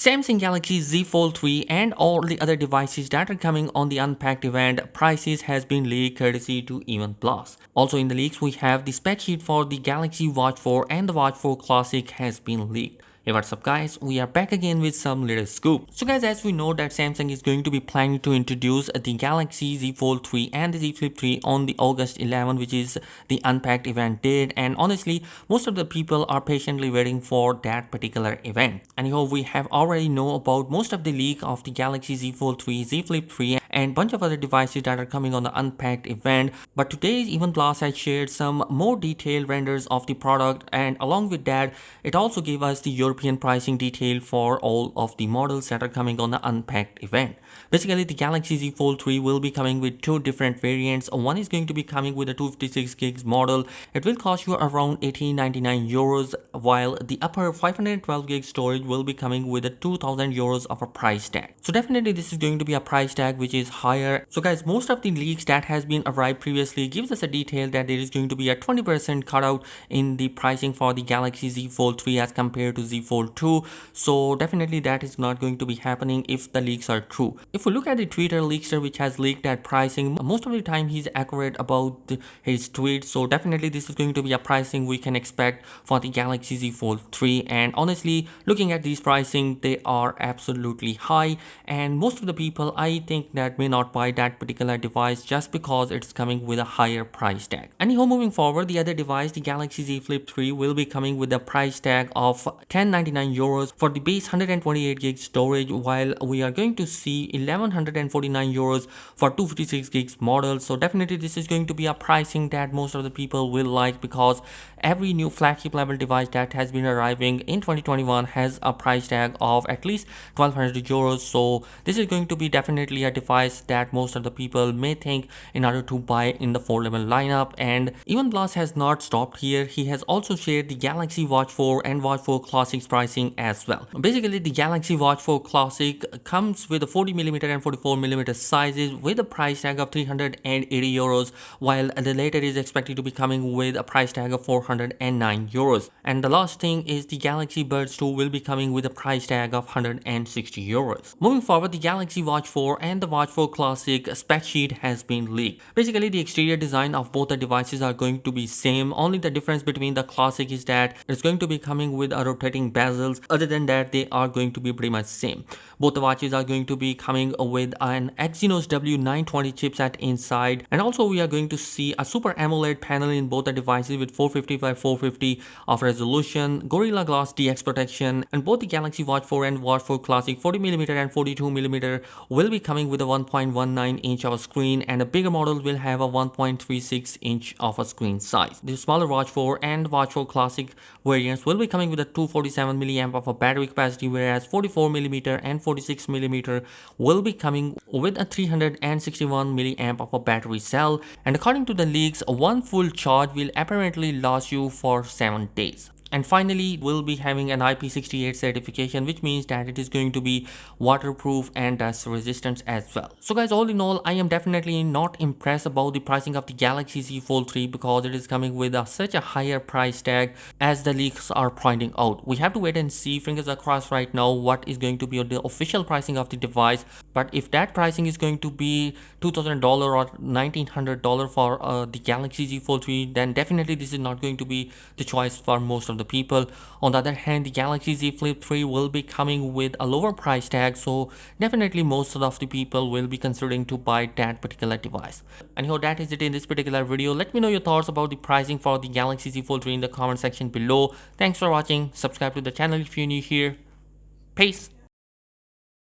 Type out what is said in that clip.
Samsung Galaxy Z Fold 3 and all the other devices that are coming on the Unpacked event prices has been leaked courtesy to Even Plus. Also in the leaks we have the spec sheet for the Galaxy Watch 4 and the Watch 4 Classic has been leaked. Hey, what's up guys, we are back again with some little scoop. So guys, as we know that Samsung is going to be planning to introduce the Galaxy Z Fold 3 and the Z Flip 3 on the August 11, which is the Unpacked event date, and honestly most of the people are patiently waiting for that particular event. Anyhow, we have already know about most of the leak of the Galaxy Z Fold 3, Z Flip 3 and bunch of other devices that are coming on the Unpacked event, but today's Even Plus has shared some more detailed renders of the product, and along with that it also gave us the European pricing detail for all of the models that are coming on the Unpacked event. Basically, the Galaxy Z Fold 3 will be coming with two different variants. One is going to be coming with a 256 gigs model. It will cost you around 1899 euros, while the upper 512 gig storage will be coming with a 2000 euros of a price tag. So definitely this is going to be a price tag which is higher. So guys, most of the leaks that has been arrived previously gives us a detail that there is going to be a 20% cutout in the pricing for the Galaxy Z Fold 3 as compared to Z Fold 2. So definitely that is not going to be happening if the leaks are true. If we look at the Twitter leakster which has leaked that pricing, most of the time he's accurate about his tweets. So definitely this is going to be a pricing we can expect for the Galaxy Z Fold 3, and honestly looking at these pricing, they are absolutely high, and most of the people I think that may not buy that particular device just because it's coming with a higher price tag. Anyhow, moving forward, the other device, the Galaxy Z Flip 3, will be coming with a price tag of 1099 euros for the base 128 gig storage, while we are going to see 1149 euros for 256 gigs model. So definitely this is going to be a pricing that most of the people will like, because every new flagship level device that has been arriving in 2021 has a price tag of at least 1200 euros. So this is going to be definitely a device that most of the people may think in order to buy in the foldable lineup. And Even Plus has not stopped here. He has also shared the Galaxy Watch 4 and Watch 4 Classic's pricing as well. Basically, the Galaxy Watch 4 Classic comes with a 40mm and 44mm sizes with a price tag of 380 euros, while the later is expected to be coming with a price tag of 409 euros. And the last thing is the Galaxy Buds 2 will be coming with a price tag of 160 euros. Moving forward, the Galaxy Watch 4 and the Watch 4 Classic spec sheet has been leaked. Basically, the exterior design of both the devices are going to be same. Only the difference between the Classic is that it's going to be coming with a rotating bezels. Other than that, they are going to be pretty much same. Both the watches are going to be coming with an Exynos W920 chipset inside, and also we are going to see a Super AMOLED panel in both the devices with 450 by 450 of resolution, Gorilla Glass DX protection, and both the Galaxy Watch 4 and Watch 4 Classic 40mm and 42mm will be coming with a 1.19 inch of a screen, and a bigger model will have a 1.36 inch of a screen size. The smaller Watch 4 and Watch 4 Classic variants will be coming with a 247 mAh of a battery capacity, whereas 44mm and 46mm will be coming with a 361 mAh of a battery cell. And according to the leaks, one full charge will apparently last you for 7 days. And finally, we'll be having an IP68 certification, which means that it is going to be waterproof and dust resistant as well. So guys, all in all, I am definitely not impressed about the pricing of the Galaxy Z Fold 3 because it is coming with such a higher price tag as the leaks are pointing out. We have to wait and see, fingers are crossed right now, what is going to be the official pricing of the device. But if that pricing is going to be $2000 or $1900 for the Galaxy Z Fold 3, then definitely this is not going to be the choice for most of the people. On the other hand, the Galaxy Z Flip 3 will be coming with a lower price tag, so definitely most of the people will be considering to buy that particular device. Anyhow, that is it in this particular video. Let me know your thoughts about the pricing for the Galaxy Z Fold 3 in the comment section below. Thanks for watching. Subscribe to the channel if you're new here. Peace.